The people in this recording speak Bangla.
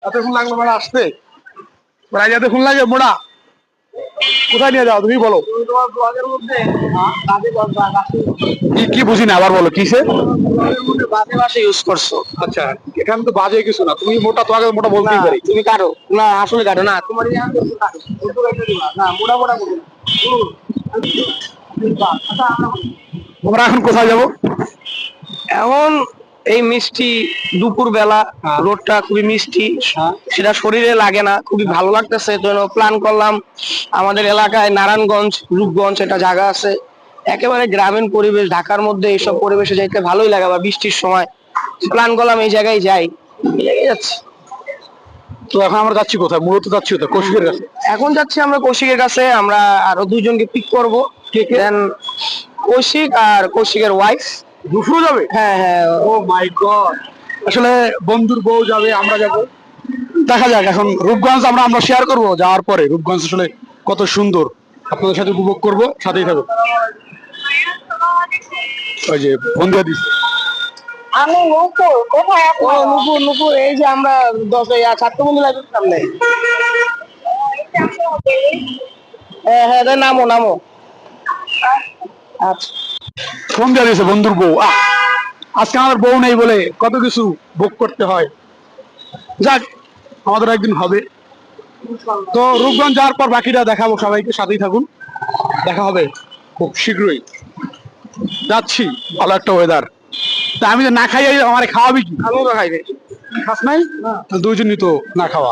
এতক্ষণ লাগলো মানে আসতে, প্রায় এতক্ষণ লাগে মোড়া। কোথায় নিয়ে যাও তুমি বলো? কি বুঝি না, আবার বলো কিসে বাজে ভাষা ইউজ করছো। আচ্ছা, এখানে তো বাজে কিছু না, তুমি মোটা, তোমাকে মোটা বলতেই পারি। তুমি কাটো না, আসলে কাটো না, তোমার না মোটা মোটা করবে না। আমরা এখন কোথায় যাবো? এখন এই মিষ্টি দুপুর বেলা রোডটা খুবই মিষ্টি, সেটা শরীরে লাগে না, খুবই ভালো লাগতেছে। তো প্ল্যান করলাম আমাদের এলাকায় নারায়ণগঞ্জ রূপগঞ্জ একটা জায়গা আছে, একেবারে গ্রামীণ পরিবেশ, ঢাকার মধ্যে এইসব পরিবেশে যাইতে ভালোই লাগে, বা বৃষ্টির সময় প্ল্যান করলাম এই জায়গায় যাই, এই জায়গায় যাচ্ছি। তো এখন আমরা যাচ্ছি কোথায়? মূলত যাচ্ছি কোথায়? কৌশিকের কাছে। এখন যাচ্ছি আমরা কৌশিকের কাছে, আমরা আরো দুইজনকে পিক করবো। দেন কৌশিক আর কৌশিকের ওয়াইফ। দুপুরও যাবে? হ্যাঁ হ্যাঁ। ও মাই গড, আসলে বন্ধুর বউ যাবে, আমরা যাবো, দেখা যাক। এখন রূপগঞ্জ আমরা শেয়ার করবো যাওয়ার পরে, রূপগঞ্জ আসলে কত সুন্দর আপনাদের সাথে উপভোগ করবো, সাথেই থাকো। ওই যে বন্ধু দিচ্ছে। আমি নুপুর, কোথায় আপনি? ও নুপুর, নুপুর এই যে আমরা 10 ছাত্রবন্ধু লাইব্রেরির সামনে। হ্যাঁ হ্যাঁ, নামো নামো। আচ্ছা, ফোন দিয়ে দিয়েছে বন্ধুর বউ। আজকে আমাদের বউ নেই বলে কত কিছু ভোগ করতে হয়। যাক, আমাদের একদিন হবে। তো রূপগঞ্জ যাওয়ার পর বাকিটা দেখাবো সবাইকে, সাথেই থাকুন, দেখা হবে খুব শীঘ্রই। যাচ্ছি, ভালো একটা ওয়েদার। তা আমি তো না খাই, আমার খাওয়াবি কি? আমিও তো খাই নাই। খাস নাই? দুইজনই তো না খাওয়া।